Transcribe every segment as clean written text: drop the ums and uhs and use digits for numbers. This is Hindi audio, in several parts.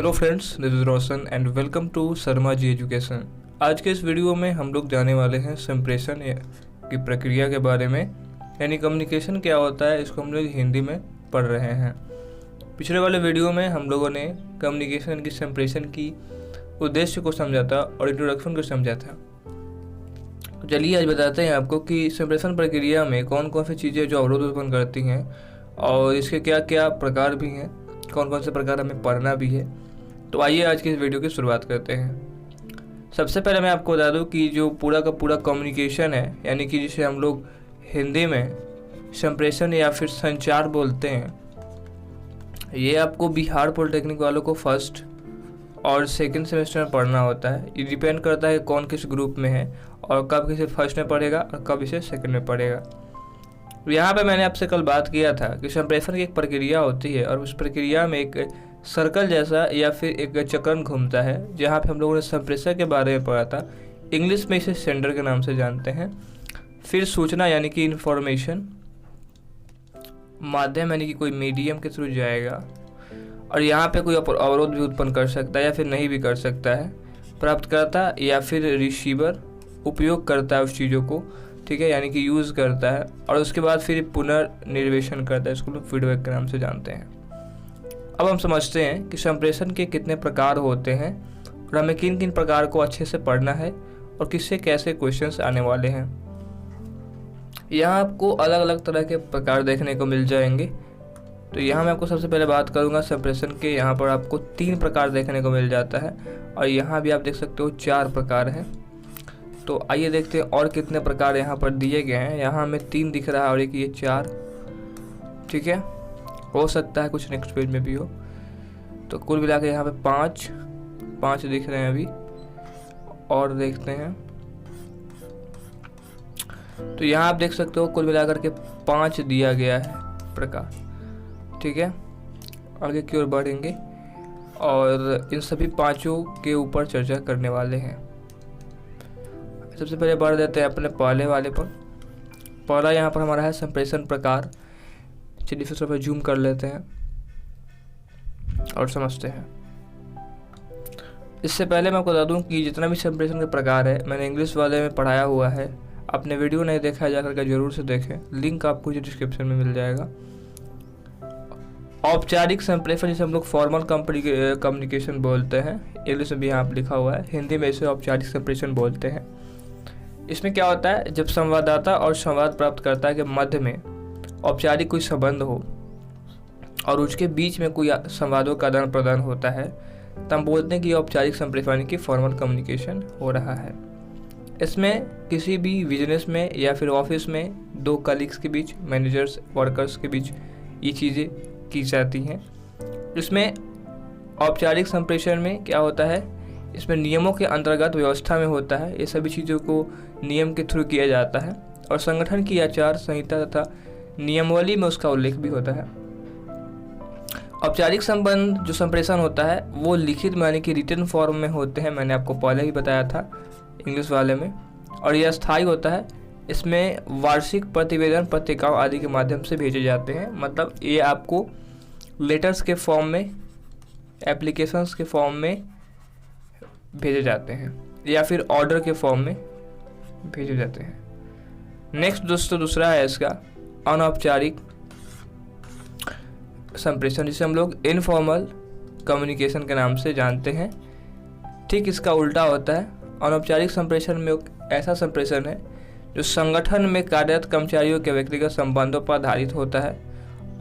Hello friends, this is Roshan and welcome to Sharma ji education. आज के इस वीडियो में हम लोग जाने वाले हैं संप्रेषण की प्रक्रिया के बारे में, यानी कम्युनिकेशन क्या होता है। इसको हम लोग हिंदी में पढ़ रहे हैं। पिछले वाले वीडियो में हम लोगों ने कम्युनिकेशन की संप्रेषण की उद्देश्य को समझा था और इंट्रोडक्शन को समझा था। तो चलिए आज बताते हैं आपको कि संप्रेषण प्रक्रिया में कौन कौन सी चीज़ें जो अवरोध उत्पन्न करती हैं और इसके क्या क्या प्रकार भी हैं, कौन कौन से प्रकार हमें पढ़ना भी है। तो आइए आज की इस वीडियो की शुरुआत करते हैं। सबसे पहले मैं आपको बता दूं कि जो पूरा का पूरा कम्युनिकेशन है, यानी कि जिसे हम लोग हिंदी में संप्रेषण या फिर संचार बोलते हैं, ये आपको बिहार पॉलिटेक्निक वालों को फर्स्ट और सेकंड सेमेस्टर में पढ़ना होता है। ये डिपेंड करता है कौन किस ग्रुप में है और कब किसे फर्स्ट में पढ़ेगा और कब इसे सेकंड में पढ़ेगा। यहाँ पे मैंने आपसे कल बात किया था कि संप्रेषण की एक प्रक्रिया होती है और उस प्रक्रिया में एक सर्कल जैसा या फिर एक चक्रण घूमता है, जहाँ पे हम लोगों ने संप्रेषण के बारे में पढ़ा था। इंग्लिश में इसे सेंडर के नाम से जानते हैं। फिर सूचना यानी कि इंफॉर्मेशन, माध्यम यानी कि कोई मीडियम के थ्रू जाएगा और यहाँ पे कोई अवरोध भी उत्पन्न कर सकता है या फिर नहीं भी कर सकता है। प्राप्तकर्ता या फिर रिसीवर उपयोग करता है उस चीज़ों को, ठीक है, यानी कि यूज़ करता है और उसके बाद फिर पुनर्निर्वेशन करता है। इसको लोग फीडबैक के नाम से जानते हैं। अब हम समझते हैं कि संप्रेषण के कितने प्रकार होते हैं और हमें किन किन प्रकार को अच्छे से पढ़ना है और किससे कैसे क्वेश्चंस आने वाले हैं। यहाँ आपको अलग अलग तरह के प्रकार देखने को मिल जाएंगे। तो यहाँ मैं आपको सबसे पहले बात करूँगा संप्रेषण के। यहाँ पर आपको 3 प्रकार देखने को मिल जाता है और यहाँ भी आप देख सकते हो 4 प्रकार हैं। तो आइए देखते हैं और कितने प्रकार यहाँ पर दिए गए हैं। यहाँ हमें 3 दिख रहा है और एक ये 4, ठीक है, हो सकता है कुछ नेक्स्ट पेज में भी हो। तो कुल मिला के यहाँ पे 5 दिख रहे हैं अभी। और देखते हैं तो यहाँ आप देख सकते हो कुल मिलाकर के 5 दिया गया है प्रकार, ठीक है। आगे की ओर बढ़ेंगे और इन सभी 5 के ऊपर चर्चा करने वाले हैं। सबसे पहले बढ़ देते हैं अपने पहले वाले पर। पहला यहाँ पर हमारा है संप्रेषण प्रकार। चलिए फिर थोड़ा जूम कर लेते हैं और समझते हैं। इससे पहले मैं आपको बता दूं कि जितना भी संप्रेषण के प्रकार है मैंने इंग्लिश वाले में पढ़ाया हुआ है। आपने वीडियो नहीं देखा है जाकर के जरूर से देखें, लिंक आपको डिस्क्रिप्शन में मिल जाएगा। औपचारिक संप्रेषण जिसे हम लोग फॉर्मल कम्युनिकेशन बोलते हैं, इंग्लिश में भी यहाँ लिखा हुआ है, हिंदी में इसे औपचारिक संप्रेषण बोलते हैं। इसमें क्या होता है, जब संवाददाता और संवाद प्राप्तकर्ता के मध्य में औपचारिक कोई संबंध हो और उसके बीच में कोई संवादों का आदान प्रदान होता है, तब बोलते हैं कि औपचारिक संप्रेषण की फॉर्मल कम्युनिकेशन हो रहा है। इसमें किसी भी बिजनेस में या फिर ऑफिस में 2 कलीग्स के बीच, मैनेजर्स वर्कर्स के बीच ये चीज़ें की जाती हैं। इसमें औपचारिक संप्रेषण में क्या होता है, इसमें नियमों के अंतर्गत व्यवस्था में होता है। ये सभी चीज़ों को नियम के थ्रू किया जाता है और संगठन की आचार संहिता तथा नियमावली में उसका उल्लेख भी होता है। औपचारिक संबंध जो संप्रेषण होता है वो लिखित यानी कि रिटन फॉर्म में होते हैं। मैंने आपको पहले ही बताया था इंग्लिश वाले में। और यह स्थायी होता है। इसमें वार्षिक प्रतिवेदन पत्रिकाओं आदि के माध्यम से भेजे जाते हैं। मतलब ये आपको लेटर्स के फॉर्म में, एप्लीकेशंस के फॉर्म में भेजे जाते हैं या फिर ऑर्डर के फॉर्म में भेजे जाते हैं। नेक्स्ट दोस्तों दूसरा है इसका अनौपचारिक संप्रेषण, जिसे हम लोग इनफॉर्मल कम्युनिकेशन के नाम से जानते हैं। ठीक इसका उल्टा होता है। अनौपचारिक संप्रेषण में ऐसा संप्रेषण है जो संगठन में कार्यरत कर्मचारियों के व्यक्तिगत संबंधों पर आधारित होता है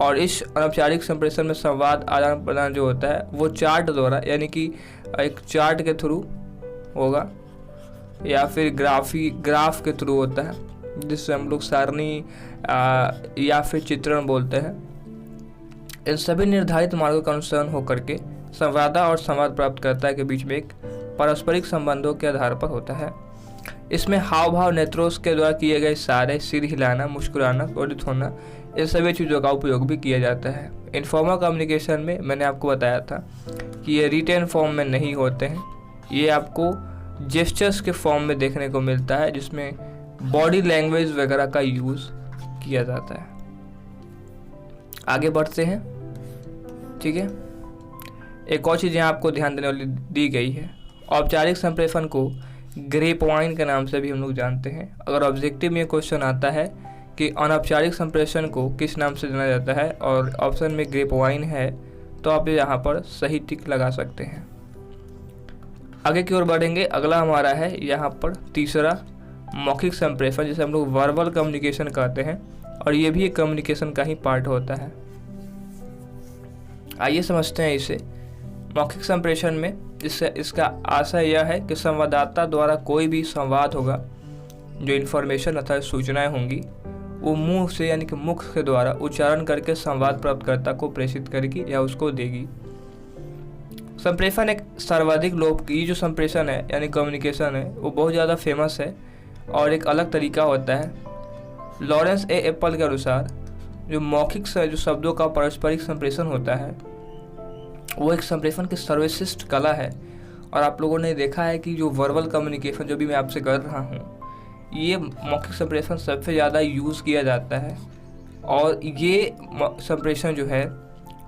और इस अनौपचारिक संप्रेषण में संवाद आदान प्रदान जो होता है वो चार्ट द्वारा, यानी कि एक चार्ट के थ्रू होगा या फिर ग्राफ के थ्रू होता है, जिससे हम लोग सारणी या फिर चित्रण बोलते हैं। इन सभी निर्धारित मार्गों का अनुसरण होकर के संवाददाता और संवाद प्राप्तकर्ता के बीच में एक पारस्परिक संबंधों के आधार पर होता है। इसमें हाव भाव, नेत्रों के द्वारा किए गए इशारे, सिर हिलाना, मुस्कुराना, क्रोधित होना, इन सभी चीज़ों का उपयोग भी किया जाता है। इनफॉर्मल कम्युनिकेशन में मैंने आपको बताया था कि ये रिटेन फॉर्म में नहीं होते हैं। ये आपको जेस्चर्स के फॉर्म में देखने को मिलता है, जिसमें बॉडी लैंग्वेज वगैरह का यूज़ किया जाता है। आगे बढ़ते हैं, ठीक है। एक और चीज़ यहाँ आपको ध्यान देने वाली दी गई है, औपचारिक संप्रेषण को ग्रेप वाइन के नाम से भी हम लोग जानते हैं। अगर ऑब्जेक्टिव में क्वेश्चन आता है कि अनौपचारिक संप्रेषण को किस नाम से जाना जाता है और ऑप्शन में ग्रेप वाइन है, तो आप यहाँ पर सही टिक लगा सकते हैं। आगे की ओर बढ़ेंगे। अगला हमारा है यहाँ पर तीसरा, मौखिक संप्रेषण, जिसे हम लोग वर्बल कम्युनिकेशन कहते हैं, और ये भी एक कम्युनिकेशन का ही पार्ट होता है। आइए समझते हैं इसे। मौखिक संप्रेषण में इसका आशय यह है कि संवाददाता द्वारा कोई भी संवाद होगा, जो इन्फॉर्मेशन अर्थात सूचनाएं होंगी, वो मुंह से यानी कि मुख के द्वारा उच्चारण करके संवाद प्राप्तकर्ता को प्रेषित करेगी या उसको देगी। संप्रेषण एक सर्वाधिक लोग की जो संप्रेषण है यानी कम्युनिकेशन है, वो बहुत ज़्यादा फेमस है और एक अलग तरीका होता है। लॉरेंस ए एप्पल के अनुसार जो मौखिक जो शब्दों का पारस्परिक संप्रेषण होता है, वो एक संप्रेषण की सर्वश्रेष्ठ कला है। और आप लोगों ने देखा है कि जो वर्बल कम्युनिकेशन जो भी मैं आपसे कर रहा हूँ, ये मौखिक संप्रेषण सबसे ज़्यादा यूज़ किया जाता है और ये संप्रेषण जो है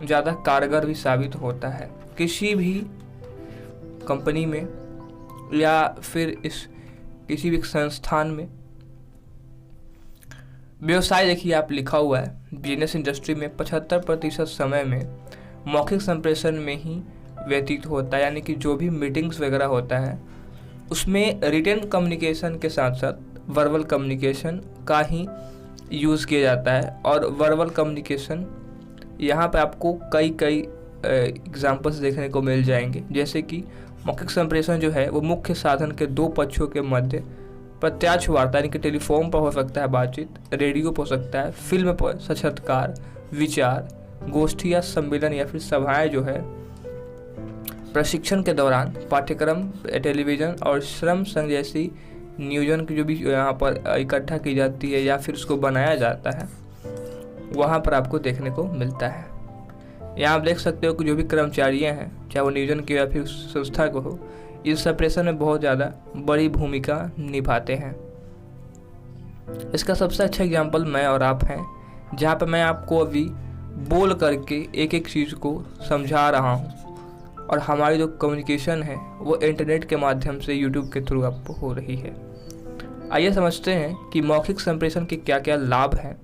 ज़्यादा कारगर भी साबित होता है। किसी भी कंपनी में या फिर किसी भी संस्थान में व्यवसाय, देखिए आप लिखा हुआ है बिजनेस इंडस्ट्री में 75% समय में मौखिक संप्रेषण में ही व्यतीत होता है। यानी कि जो भी मीटिंग्स वगैरह होता है उसमें रिटन कम्युनिकेशन के साथ साथ वर्बल कम्युनिकेशन का ही यूज़ किया जाता है। और वर्बल कम्युनिकेशन यहाँ पे आपको कई एग्जाम्पल्स देखने को मिल जाएंगे। जैसे कि मौखिक संप्रेषण जो है वो मुख्य साधन के दो पक्षों के मध्य प्रत्यक्ष वार्ता यानी कि टेलीफोन पर हो सकता है बातचीत, रेडियो पर हो सकता है, फिल्म पर साक्षात्कार, विचार गोष्ठी या सम्मेलन या फिर सभाएं जो है, प्रशिक्षण के दौरान पाठ्यक्रम, टेलीविज़न और श्रम संघ जैसी नियोजन की जो भी यहाँ पर इकट्ठा की जाती है या फिर उसको बनाया जाता है, वहाँ पर आपको देखने को मिलता है। यहाँ आप देख सकते हो कि जो भी कर्मचारियाँ हैं, चाहे वो नियोजन की या फिर संस्था को हो, इस संप्रेषण में बहुत ज़्यादा बड़ी भूमिका निभाते हैं। इसका सबसे अच्छा एग्जाम्पल मैं और आप हैं, जहाँ पर मैं आपको अभी बोल करके एक एक चीज़ को समझा रहा हूँ और हमारी जो कम्युनिकेशन है वो इंटरनेट के माध्यम से यूट्यूब के थ्रू आपको हो रही है। आइए समझते हैं कि मौखिक संप्रेषण के क्या क्या लाभ हैं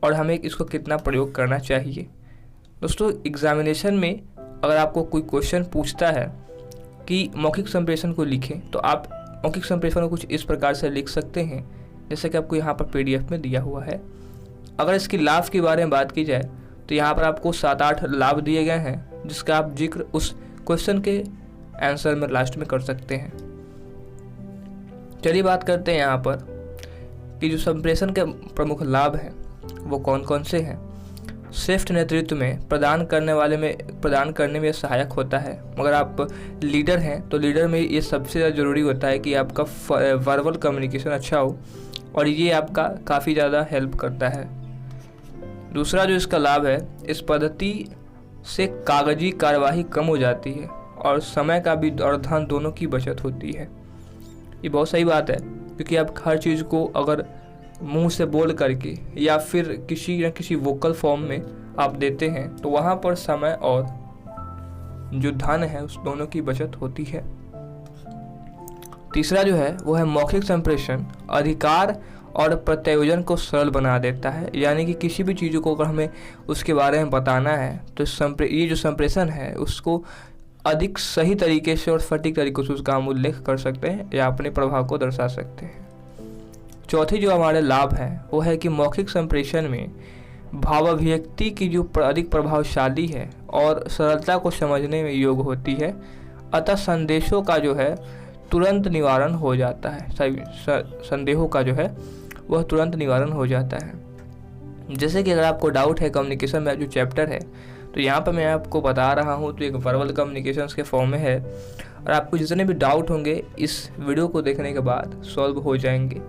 और हमें इसको कितना प्रयोग करना चाहिए। दोस्तों, एग्जामिनेशन में अगर आपको कोई क्वेश्चन पूछता है कि मौखिक संप्रेषण को लिखें, तो आप मौखिक संप्रेषण को कुछ इस प्रकार से लिख सकते हैं जैसे कि आपको यहाँ पर PDF में दिया हुआ है। अगर इसकी लाभ के बारे में बात की जाए तो यहाँ पर आपको 7-8 लाभ दिए गए हैं, जिसका आप जिक्र उस क्वेश्चन के आंसर में लास्ट में कर सकते हैं। चलिए बात करते हैं यहाँ पर कि जो संप्रेषण के प्रमुख लाभ हैं वो कौन कौन से हैं। श्रेष्ठ नेतृत्व में प्रदान करने में सहायक होता है। मगर आप लीडर हैं तो लीडर में ये सबसे ज़्यादा ज़रूरी होता है कि आपका वर्बल कम्युनिकेशन अच्छा हो, और ये आपका काफ़ी ज़्यादा हेल्प करता है। दूसरा जो इसका लाभ है, इस पद्धति से कागजी कार्यवाही कम हो जाती है और समय का भी और धन दोनों की बचत होती है। ये बहुत सही बात है, क्योंकि आप हर चीज़ को अगर मुंह से बोल करके या फिर किसी न किसी वोकल फॉर्म में आप देते हैं तो वहाँ पर समय और जो धन है उस दोनों की बचत होती है। तीसरा जो है वो है मौखिक संप्रेषण अधिकार और प्रत्यायोजन को सरल बना देता है। यानी कि किसी भी चीज़ों को अगर हमें उसके बारे में बताना है तो ये जो संप्रेषण है उसको अधिक सही तरीके से और सटीक तरीके से उसका हम उल्लेख कर सकते हैं या अपने प्रभाव को दर्शा सकते हैं। चौथी जो हमारे लाभ है वो है कि मौखिक संप्रेषण में भावाभिव्यक्ति की जो अधिक प्रभावशाली है और सरलता को समझने में योग्य होती है, अतः संदेशों का जो है तुरंत निवारण हो जाता है। संदेहों का जो है वह तुरंत निवारण हो जाता है। जैसे कि अगर आपको डाउट है कम्युनिकेशन में जो चैप्टर है, तो यहाँ पर मैं आपको बता रहा हूँ तो एक वर्बल कम्युनिकेशंस के फॉर्म में है, और आपको जितने भी डाउट होंगे इस वीडियो को देखने के बाद सॉल्व हो जाएंगे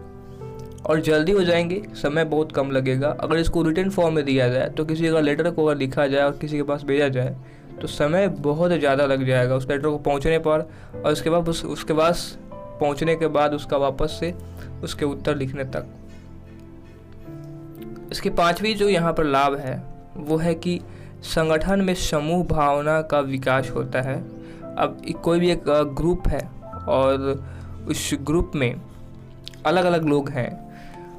और जल्दी हो जाएंगे, समय बहुत कम लगेगा। अगर इसको रिटन फॉर्म में दिया जाए तो किसी का लेटर को अगर लिखा जाए और किसी के पास भेजा जाए तो समय बहुत ज़्यादा लग जाएगा उस लेटर को पहुंचने पर, और उसके बाद पहुंचने के बाद उसका वापस से उसके उत्तर लिखने तक। इसकी पांचवी जो यहाँ पर लाभ है वो है कि संगठन में समूह भावना का विकास होता है। अब कोई भी एक ग्रुप है और उस ग्रुप में अलग अलग लोग हैं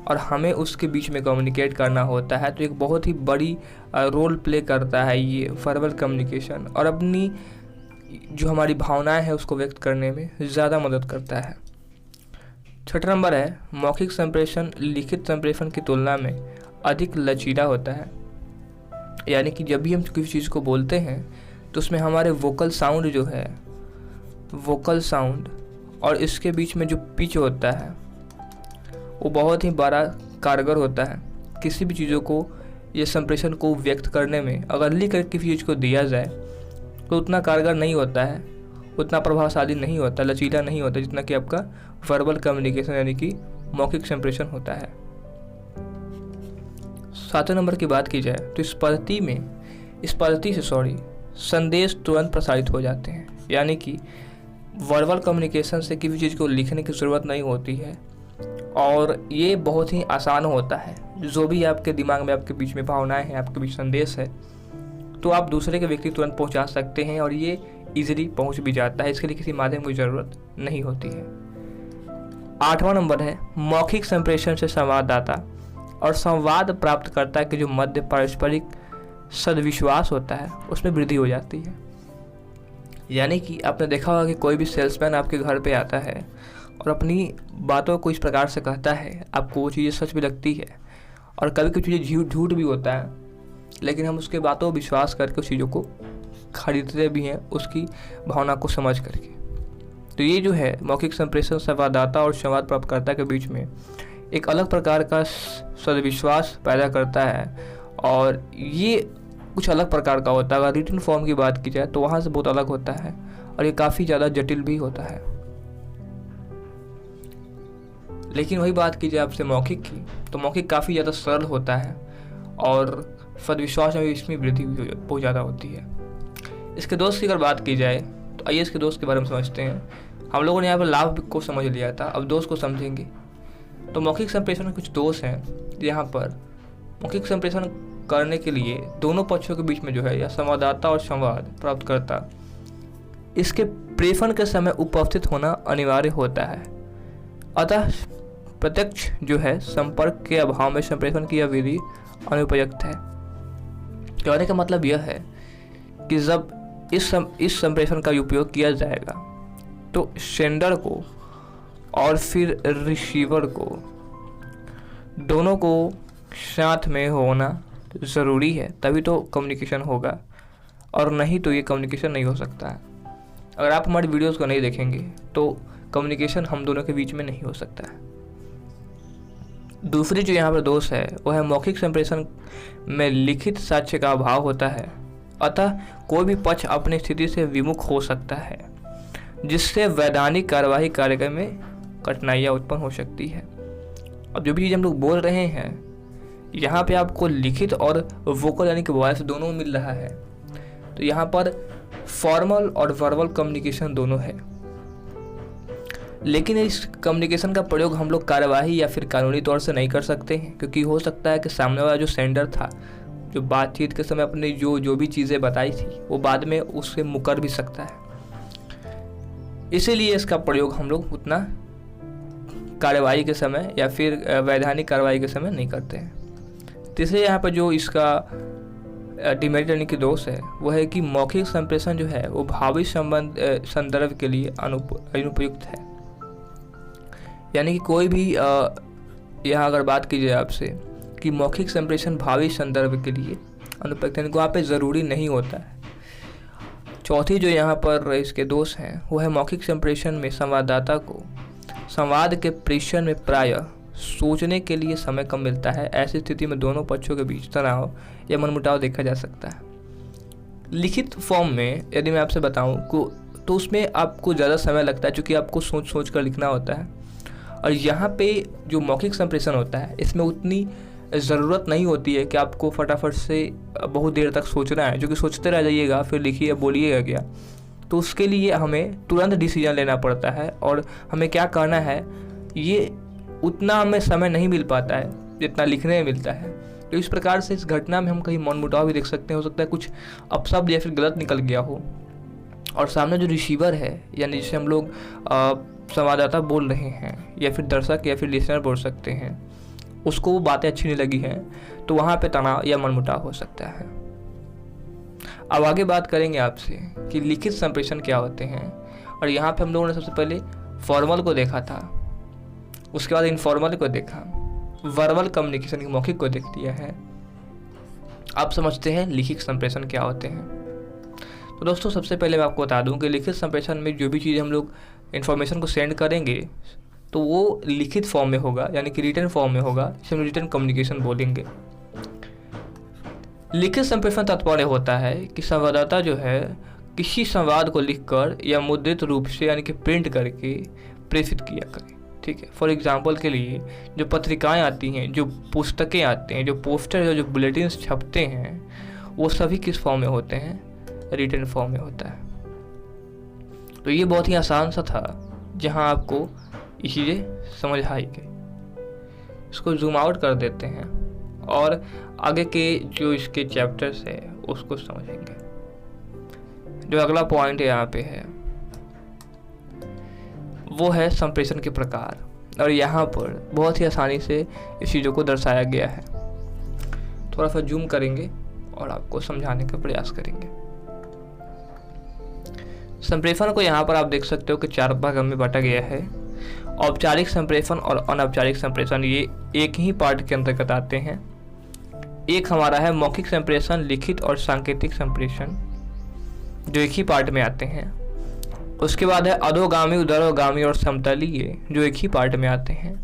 और हमें उसके बीच में कम्युनिकेट करना होता है, तो एक बहुत ही बड़ी रोल प्ले करता है ये वर्बल कम्युनिकेशन, और अपनी जो हमारी भावनाएं हैं उसको व्यक्त करने में ज़्यादा मदद करता है। छठा नंबर है मौखिक संप्रेषण लिखित संप्रेषण की तुलना में अधिक लचीला होता है। यानी कि जब भी हम किसी चीज़ को बोलते हैं तो उसमें हमारे वोकल साउंड जो है, वोकल साउंड और इसके बीच में जो पिच होता है वो बहुत ही बड़ा कारगर होता है। किसी भी चीज़ों को ये संप्रेषण को व्यक्त करने में अगर लिख कर किसी चीज़ को दिया जाए तो उतना कारगर नहीं होता है, उतना प्रभावशाली नहीं होता, लचीला नहीं होता जितना कि आपका वर्बल कम्युनिकेशन यानी कि मौखिक संप्रेषण होता है। 7वें नंबर की बात की जाए तो इस पद्धति से संदेश तुरंत प्रसारित हो जाते हैं। यानी कि वर्बल कम्युनिकेशन से किसी चीज़ को लिखने की ज़रूरत नहीं होती है और ये बहुत ही आसान होता है। जो भी आपके दिमाग में, आपके बीच में भावनाएं हैं, आपके बीच संदेश है, तो आप दूसरे के व्यक्ति तुरंत पहुंचा सकते हैं और ये इजीली पहुंच भी जाता है। इसके लिए किसी माध्यम की ज़रूरत नहीं होती है। 8वां नंबर है मौखिक संप्रेषण से संवाददाता और संवाद प्राप्तकर्ता के जो मध्य पारस्परिक सद्विश्वास होता है उसमें वृद्धि हो जाती है। यानी कि आपने देखा होगा कि कोई भी सेल्समैन आपके घर पे आता है और अपनी बातों को इस प्रकार से कहता है, आपको वो चीज़ें सच भी लगती है और कभी कभी चीज़ें झूठ भी होता है, लेकिन हम उसके बातों पर विश्वास करके उस चीज़ों को खरीदते भी हैं उसकी भावना को समझ करके। तो ये जो है मौखिक संप्रेषण संवाददाता और संवाद प्राप्तकर्ता के बीच में एक अलग प्रकार का सद्विश्वास पैदा करता है और ये कुछ अलग प्रकार का होता है। अगर रिटन फॉर्म की बात की जाए तो वहाँ से बहुत अलग होता है और ये काफ़ी ज़्यादा जटिल भी होता है। लेकिन वही बात की जाए आपसे मौखिक की, तो मौखिक काफ़ी ज़्यादा सरल होता है और सद्विश्वास में इसमें वृद्धि बहुत ज़्यादा होती है। इसके दोष की अगर बात की जाए तो आइए इसके दोष के बारे में समझते हैं। हम लोगों ने यहाँ पर लाभ को समझ लिया था, अब दोष को समझेंगे। तो मौखिक संप्रेषण में कुछ दोष हैं। यहाँ पर मौखिक संप्रेषण करने के लिए दोनों पक्षों के बीच में जो है या संवाददाता और संवाद प्राप्तकर्ता, इसके प्रेषण के समय उपस्थित होना अनिवार्य होता है। अतः प्रत्यक्ष जो है संपर्क के अभाव में संप्रेषण की यह विधि अनुपयुक्त है। कहने का मतलब यह है कि जब इस संप्रेषण का उपयोग किया जाएगा तो सेंडर को और फिर रिसीवर को दोनों को साथ में होना ज़रूरी है, तभी तो कम्युनिकेशन होगा, और नहीं तो ये कम्युनिकेशन नहीं हो सकता है। अगर आप हमारी वीडियोस को नहीं देखेंगे तो कम्युनिकेशन हम दोनों के बीच में नहीं हो सकता है। दूसरी जो यहाँ पर दोष है वो है मौखिक संप्रेषण में लिखित साक्ष्य का अभाव होता है। अतः कोई भी पक्ष अपनी स्थिति से विमुख हो सकता है, जिससे वैधानिक कार्यवाही कार्यक्रम में कठिनाइयाँ उत्पन्न हो सकती है। अब जो भी चीज़ हम लोग बोल रहे हैं यहाँ पे आपको लिखित और वोकल यानी कि वॉइस दोनों मिल रहा है, तो यहाँ पर फॉर्मल और वर्बल कम्युनिकेशन दोनों है। लेकिन इस कम्युनिकेशन का प्रयोग हम लोग कार्यवाही या फिर कानूनी तौर से नहीं कर सकते हैं, क्योंकि हो सकता है कि सामने वाला जो सेंडर था, जो बातचीत के समय अपने जो भी चीज़ें बताई थी वो बाद में उससे मुकर भी सकता है। इसीलिए इसका प्रयोग हम लोग उतना कार्यवाही के समय या फिर वैधानिक कार्रवाई के समय नहीं करते हैं। तीसरे यहाँ पर जो इसका डिमेरिट यानी कि दोष है वो है कि मौखिक संप्रेषण जो है वो भावी संदर्भ के लिए अनुपयुक्त है। यानी कि कोई भी यहाँ अगर बात की जाए आपसे कि मौखिक संप्रेषण भावी संदर्भ के लिए अनुपयुक्त, यानी कि वहाँ पे ज़रूरी नहीं होता है। चौथी जो यहाँ पर इसके दोष हैं वो है मौखिक संप्रेषण में संवाददाता को संवाद के प्रेषण में प्रायः सोचने के लिए समय कम मिलता है। ऐसी स्थिति में दोनों पक्षों के बीच तनाव या मनमुटाव देखा जा सकता है। लिखित फॉर्म में यदि मैं आपसे बताऊं तो उसमें आपको ज़्यादा समय लगता है, क्योंकि आपको सोच कर लिखना होता है। और यहाँ पे जो मौखिक संप्रेषण होता है इसमें उतनी ज़रूरत नहीं होती है कि आपको फटाफट से बहुत देर तक सोचना है, जो कि सोचते रह जाइएगा फिर लिखिए बोलिएगा क्या। तो उसके लिए हमें तुरंत डिसीजन लेना पड़ता है और हमें क्या करना है ये उतना हमें समय नहीं मिल पाता है जितना लिखने में मिलता है। तो इस प्रकार से इस घटना में हम कहीं मनमुटाव भी देख सकते हैं। हो सकता है कुछ अपशब्द या फिर गलत निकल गया हो और सामने जो रिसीवर है यानी जिसे हम लोग संवाददाता बोल रहे हैं या फिर दर्शक या फिर लिसनर बोल सकते हैं, उसको वो बातें अच्छी नहीं लगी हैं, तो वहाँ पे तनाव या मनमुटाव हो सकता है। अब आगे बात करेंगे आपसे कि लिखित संप्रेषण क्या होते हैं। और यहाँ पे हम लोगों ने सबसे पहले फॉर्मल को देखा था, उसके बाद इनफॉर्मल को देखा, वर्बल कम्युनिकेशन की मौखिक को देख लिया है। आप समझते हैं लिखित संप्रेषण क्या होते हैं। तो दोस्तों सबसे पहले मैं आपको बता दूं कि लिखित संप्रेषण में जो भी चीज़ हम लोग इन्फॉर्मेशन को सेंड करेंगे तो वो लिखित फॉर्म में होगा, यानी कि रिटन फॉर्म में होगा, जिसे हम रिटन कम्युनिकेशन बोलेंगे। लिखित संप्रेषण तात्पर्य होता है कि संवाददाता जो है किसी संवाद को लिखकर या मुद्रित रूप से यानी कि प्रिंट करके प्रेषित किया करे। ठीक है, फॉर एग्जाम्पल के लिए जो पत्रिकाएं आती हैं, जो पुस्तकें आते हैं, जो पोस्टर जो बुलेटिन छपते हैं, वो सभी किस फॉर्म में होते हैं? रिटन फॉर्म में होता है। तो ये बहुत ही आसान सा था जहां आपको ये चीज़ें समझ आई गई। इसको जूम आउट कर देते हैं और आगे के जो इसके चैप्टर्स है उसको समझेंगे। जो अगला पॉइंट यहाँ पे है वो है संप्रेषण के प्रकार, और यहाँ पर बहुत ही आसानी से इस चीज़ों को दर्शाया गया है। थोड़ा सा जूम करेंगे और आपको समझाने का प्रयास करेंगे। संप्रेषण को यहाँ पर आप देख सकते हो कि 4 भागों में बांटा गया है। औपचारिक संप्रेषण और अनौपचारिक संप्रेषण ये एक ही पार्ट के अंतर्गत आते हैं। एक हमारा है मौखिक संप्रेषण, लिखित और सांकेतिक संप्रेषण, जो एक ही पार्ट में आते हैं। उसके बाद है अधोगामी, उदरगामी और समतलीय, जो एक ही पार्ट में आते हैं।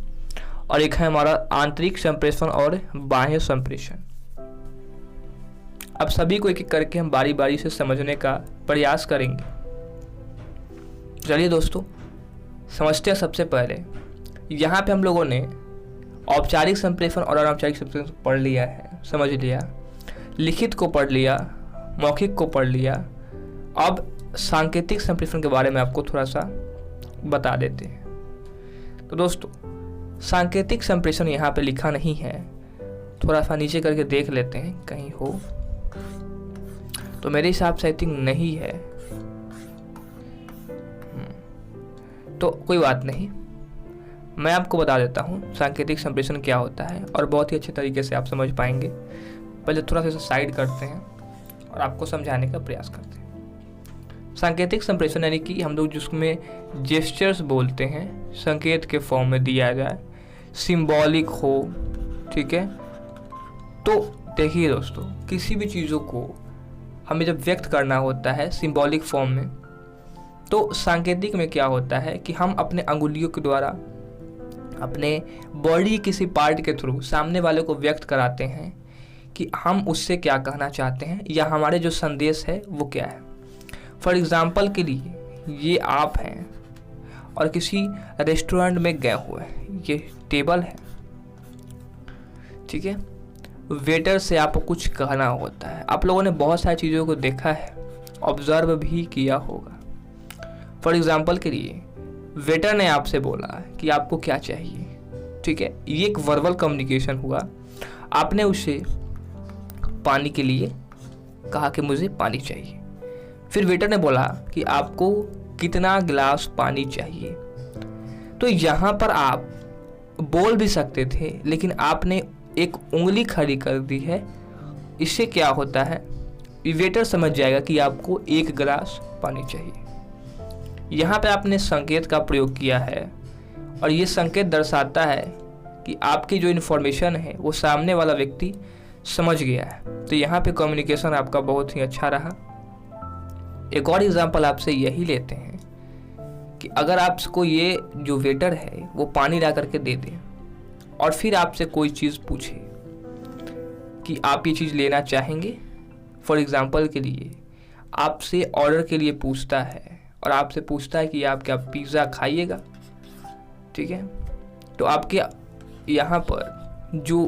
और एक है हमारा आंतरिक संप्रेषण और बाह्य संप्रेषण। अब सभी को एक एक करके हम बारी बारी से समझने का प्रयास करेंगे। चलिए दोस्तों समझते हैं। सबसे पहले यहाँ पे हम लोगों ने औपचारिक संप्रेषण और अनौपचारिक संप्रेषण पढ़ लिया है, समझ लिया। लिखित को पढ़ लिया, मौखिक को पढ़ लिया। अब सांकेतिक संप्रेषण के बारे में आपको थोड़ा सा बता देते हैं। तो दोस्तों सांकेतिक संप्रेषण यहाँ पे लिखा नहीं है, थोड़ा सा नीचे करके देख लेते हैं कहीं हो तो। मेरे हिसाब से आई थिंक नहीं है, तो कोई बात नहीं, मैं आपको बता देता हूँ सांकेतिक संप्रेषण क्या होता है और बहुत ही अच्छे तरीके से आप समझ पाएंगे। पहले थोड़ा सा साइड करते हैं और आपको समझाने का प्रयास करते हैं। सांकेतिक संप्रेषण यानी कि हम लोग जिसमें जेस्चर्स बोलते हैं, संकेत के फॉर्म में दिया जाए, सिंबॉलिक हो। ठीक है, तो देखिए दोस्तों, किसी भी चीज़ों को हमें जब व्यक्त करना होता है सिंबॉलिक फॉर्म में, तो सांकेतिक में क्या होता है कि हम अपने अंगुलियों के द्वारा अपने बॉडी किसी पार्ट के थ्रू सामने वाले को व्यक्त कराते हैं कि हम उससे क्या कहना चाहते हैं या हमारे जो संदेश है वो क्या है। फॉर एग्जाम्पल के लिए ये आप हैं और किसी रेस्टोरेंट में गए हुए हैं, ये टेबल है। ठीक है, वेटर से आपको कुछ कहना होता है। आप लोगों ने बहुत सारी चीज़ों को देखा है, ऑब्जर्व भी किया होगा। फॉर एग्जाम्पल के लिए वेटर ने आपसे बोला कि आपको क्या चाहिए। ठीक है, ये एक वर्बल कम्युनिकेशन हुआ। आपने उसे पानी के लिए कहा कि मुझे पानी चाहिए। फिर वेटर ने बोला कि आपको कितना गिलास पानी चाहिए। तो यहाँ पर आप बोल भी सकते थे, लेकिन आपने एक उंगली खड़ी कर दी है। इससे क्या होता है, वेटर समझ जाएगा कि आपको 1 गिलास पानी चाहिए। यहाँ पे आपने संकेत का प्रयोग किया है और ये संकेत दर्शाता है कि आपकी जो इन्फॉर्मेशन है वो सामने वाला व्यक्ति समझ गया है। तो यहाँ पे कम्युनिकेशन आपका बहुत ही अच्छा रहा। एक और एग्जांपल आपसे यही लेते हैं कि अगर आपको ये जो वेटर है वो पानी ला करके दे दे और फिर आपसे कोई चीज़ पूछे कि आप ये चीज़ लेना चाहेंगे। फॉर एग्जांपल के लिए आपसे ऑर्डर के लिए पूछता है और आपसे पूछता है कि आप क्या पिज़्ज़ा खाइएगा। ठीक है, तो आपके यहाँ पर जो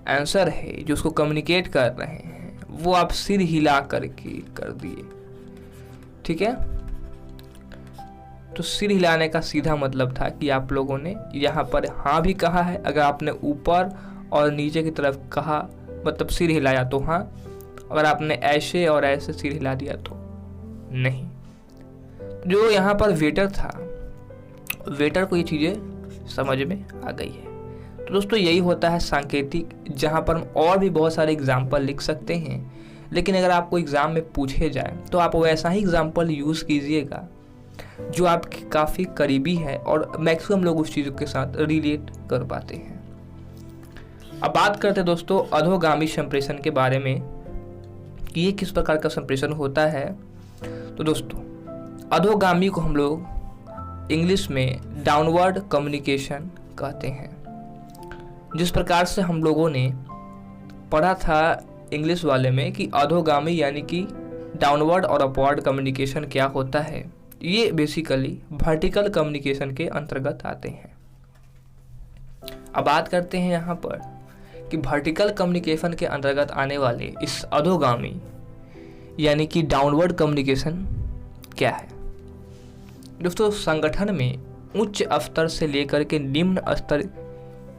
आंसर है, जो उसको कम्युनिकेट कर रहे हैं, वो आप सिर हिला करके कर दिए। ठीक है, तो सिर हिलाने का सीधा मतलब था कि आप लोगों ने यहाँ पर हाँ भी कहा है। अगर आपने ऊपर और नीचे की तरफ कहा मतलब सिर हिलाया तो हाँ, अगर आपने ऐसे और ऐसे सिर हिला दिया तो नहीं। जो यहाँ पर वेटर था, वेटर को ये चीज़ें समझ में आ गई है। तो दोस्तों यही होता है सांकेतिक, जहाँ पर हम और भी बहुत सारे एग्जाम्पल लिख सकते हैं, लेकिन अगर आपको एग्ज़ाम में पूछे जाए तो आप वैसा ही एग्जाम्पल यूज़ कीजिएगा जो आपके काफ़ी करीबी है और मैक्सिमम लोग उस चीज़ के साथ रिलेट कर पाते हैं। अब बात करते हैं दोस्तों अधोगामी संप्रेषण के बारे में कि ये किस प्रकार का संप्रेषण होता है। तो दोस्तों अधोगामी को हम लोग इंग्लिश में डाउनवर्ड कम्युनिकेशन कहते हैं। जिस प्रकार से हम लोगों ने पढ़ा था इंग्लिश वाले में कि अधोगामी यानी कि डाउनवर्ड और अपवर्ड कम्युनिकेशन क्या होता है, ये बेसिकली वर्टिकल कम्युनिकेशन के अंतर्गत आते हैं। अब बात करते हैं यहाँ पर कि वर्टिकल कम्युनिकेशन के अंतर्गत आने वाले इस अधोगामी यानी कि डाउनवर्ड कम्युनिकेशन क्या है। दोस्तों संगठन में उच्च स्तर से लेकर के निम्न स्तर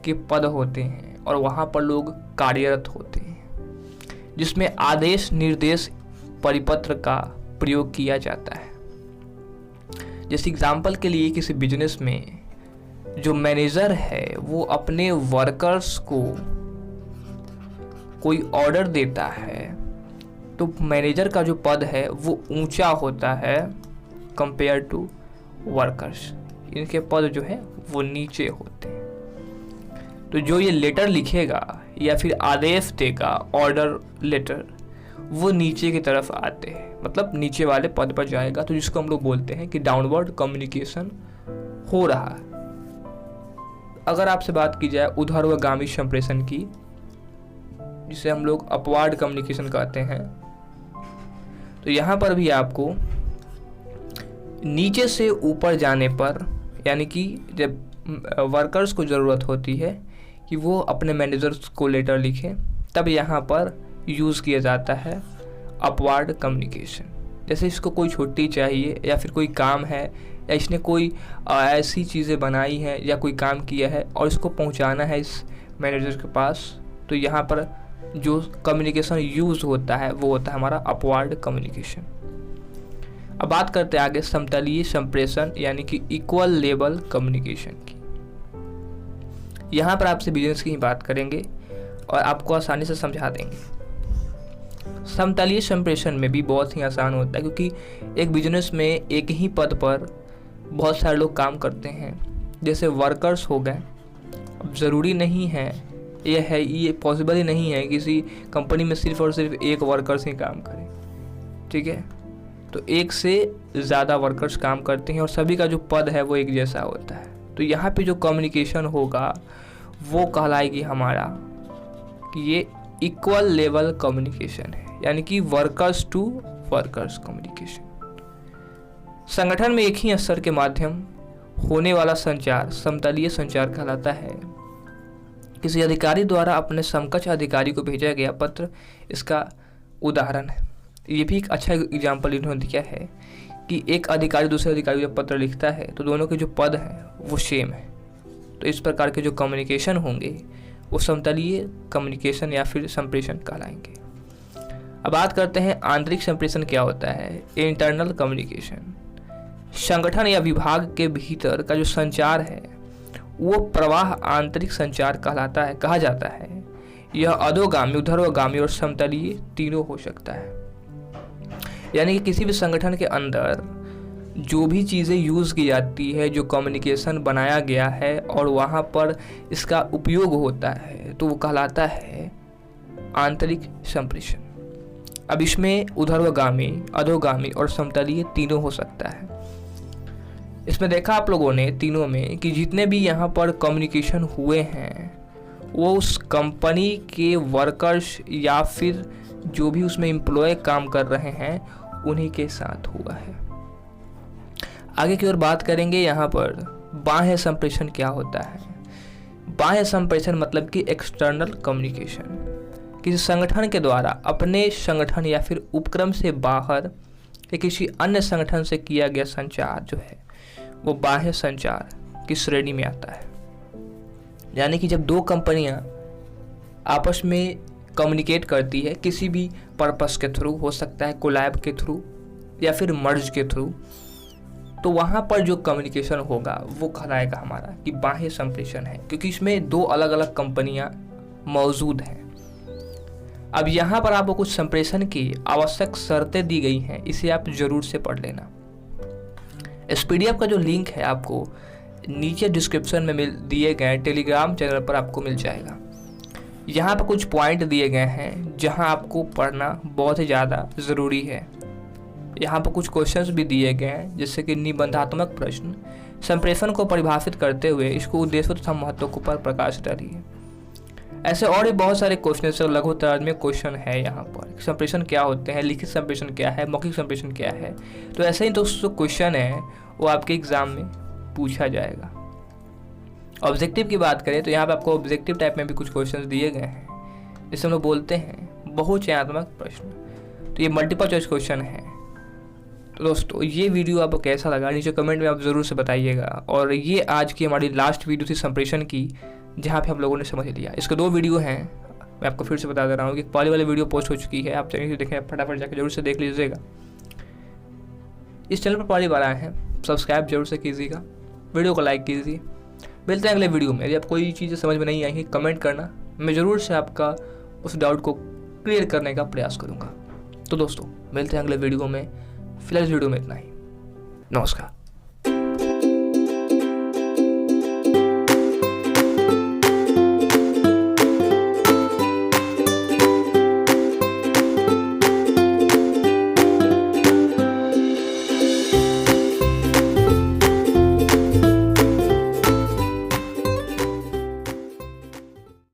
के पद होते हैं और वहाँ पर लोग कार्यरत होते हैं, जिसमें आदेश निर्देश परिपत्र का प्रयोग किया जाता है। जैसे एग्जाम्पल के लिए किसी बिजनेस में जो मैनेजर है वो अपने वर्कर्स को कोई ऑर्डर देता है तो मैनेजर का जो पद है वो ऊंचा होता है कंपेयर टू वर्कर्स, इनके पद जो है वो नीचे होते हैं। तो जो ये लेटर लिखेगा या फिर आदेश देगा ऑर्डर लेटर, वो नीचे की तरफ आते हैं, मतलब नीचे वाले पद पर जाएगा, तो जिसको हम लोग बोलते हैं कि डाउनवर्ड कम्युनिकेशन हो रहा है। अगर आपसे बात की जाए ऊर्ध्वगामी संप्रेषण की, जिसे हम लोग अपवार्ड कम्युनिकेशन कहते हैं, तो यहाँ पर भी आपको नीचे से ऊपर जाने पर, यानी कि जब वर्कर्स को ज़रूरत होती है कि वो अपने मैनेजर्स को लेटर लिखें, तब यहाँ पर यूज़ किया जाता है अपवार्ड कम्युनिकेशन। जैसे इसको कोई छुट्टी चाहिए या फिर कोई काम है या इसने कोई ऐसी चीज़ें बनाई हैं या कोई काम किया है और इसको पहुंचाना है इस मैनेजर के पास, तो यहाँ पर जो कम्युनिकेशन यूज़ होता है वो होता है हमारा अपवार्ड कम्युनिकेशन। अब बात करते हैं आगे समतलीय संप्रेषण यानी कि इक्वल लेवल कम्युनिकेशन की। यहाँ पर आपसे बिजनेस की ही बात करेंगे और आपको आसानी से समझा देंगे। समतलीय संप्रेषण में भी बहुत ही आसान होता है, क्योंकि एक बिजनेस में एक ही पद पर बहुत सारे लोग काम करते हैं, जैसे वर्कर्स हो गए। अब ज़रूरी नहीं है, ये पॉसिबल ही नहीं है किसी कंपनी में सिर्फ और सिर्फ एक वर्कर्स ही काम करें, ठीक है। तो एक से ज़्यादा वर्कर्स काम करते हैं और सभी का जो पद है वो एक जैसा होता है। तो यहाँ पे जो कम्युनिकेशन होगा वो कहलाएगी हमारा कि ये इक्वल लेवल कम्युनिकेशन है, यानी कि वर्कर्स टू वर्कर्स कम्युनिकेशन। संगठन में एक ही स्तर के माध्यम होने वाला संचार समतलीय संचार कहलाता है। किसी अधिकारी द्वारा अपने समकक्ष अधिकारी को भेजा गया पत्र इसका उदाहरण है। ये भी एक अच्छा एग्जाम्पल इन्होंने दिया है कि एक अधिकारी दूसरे अधिकारी को जब पत्र लिखता है तो दोनों के जो पद हैं वो सेम है। तो इस प्रकार के जो कम्युनिकेशन होंगे वो समतलीय कम्युनिकेशन या फिर संप्रेषण कहलाएंगे। अब बात करते हैं आंतरिक संप्रेषण क्या होता है। इंटरनल कम्युनिकेशन संगठन या विभाग के भीतर का जो संचार है वो प्रवाह आंतरिक संचार कहलाता है, कहा जाता है। यह अधोगामी, ऊर्ध्वगामी और समतलीय तीनों हो सकता है। यानी कि किसी भी संगठन के अंदर जो भी चीज़ें यूज़ की जाती है, जो कम्युनिकेशन बनाया गया है और वहाँ पर इसका उपयोग होता है, तो वो कहलाता है आंतरिक संप्रेषण। अब इसमें ऊर्ध्वगामी, अधोगामी और समतलीय तीनों हो सकता है। इसमें देखा आप लोगों ने तीनों में कि जितने भी यहाँ पर कम्युनिकेशन हुए हैं वो उस कंपनी के वर्कर्स या फिर जो भी उसमें एम्प्लॉय काम कर रहे हैं उन्हीं के साथ हुआ है। आगे की ओर बात करेंगे। यहाँ पर बाह्य संप्रेषण क्या होता है। बाह्य संप्रेषण मतलब कि एक्सटर्नल कम्युनिकेशन, किसी संगठन के द्वारा अपने संगठन या फिर उपक्रम से बाहर या किसी अन्य संगठन से किया गया संचार जो है वो बाह्य संचार की श्रेणी में आता है। यानी कि जब दो कंपनियां आपस में कम्युनिकेट करती है किसी भी पर्पस के थ्रू, हो सकता है कोलैब के थ्रू या फिर मर्ज के थ्रू, तो वहाँ पर जो कम्युनिकेशन होगा वो कहलाएगा हमारा कि बाह्य संप्रेषण है, क्योंकि इसमें 2 अलग अलग कंपनियां मौजूद हैं। अब यहाँ पर आपको कुछ संप्रेषण की आवश्यक शर्तें दी गई हैं, इसे आप जरूर से पढ़ लेना। इस पीडीएफ का जो लिंक है आपको नीचे डिस्क्रिप्शन में दिए गए टेलीग्राम चैनल पर आपको मिल जाएगा। यहाँ पर कुछ पॉइंट दिए गए हैं जहाँ आपको पढ़ना बहुत ही ज़्यादा ज़रूरी है। यहाँ पर कुछ क्वेश्चंस भी दिए गए हैं, जैसे कि निबंधात्मक प्रश्न संप्रेषण को परिभाषित करते हुए इसको उद्देश्य तथा महत्व को पर प्रकाश डालिए। ऐसे और भी बहुत सारे क्वेश्चन लघु तर्ज में क्वेश्चन है यहाँ पर। संप्रेषण क्या होते हैं, लिखित संप्रेषण क्या है, मौखिक संप्रेषण क्या है, तो ऐसे ही दोस्तों क्वेश्चन है वो आपके एग्जाम में पूछा जाएगा। ऑब्जेक्टिव की बात करें तो यहाँ पे आपको ऑब्जेक्टिव टाइप में भी कुछ क्वेश्चन दिए गए हैं, जिसे हम लोग बोलते हैं बहुचयनात्मक प्रश्न। तो ये मल्टीपल चॉइस क्वेश्चन है। तो दोस्तों ये वीडियो आपको कैसा लगा नीचे कमेंट में आप ज़रूर से बताइएगा। और ये आज की हमारी लास्ट वीडियो थी संप्रेषण की, जहाँ पे हम लोगों ने समझ लिया। इसके 2 वीडियो हैं, मैं आपको फिर से बता दे रहा हूँ कि पहले वाली वीडियो पोस्ट हो चुकी है, आप चैनल से देखें, फटाफट जाकर जरूर से देख लीजिएगा। इस चैनल पर पहली बार आए हैं सब्सक्राइब जरूर से कीजिएगा, वीडियो को लाइक कीजिए। मिलते हैं अगले वीडियो में। यदि आप कोई चीज़ें समझ में नहीं आई है कमेंट करना, मैं ज़रूर से आपका उस डाउट को क्लियर करने का प्रयास करूँगा। तो दोस्तों मिलते हैं अगले वीडियो में, फिलहाल इस वीडियो में इतना ही। नमस्कार।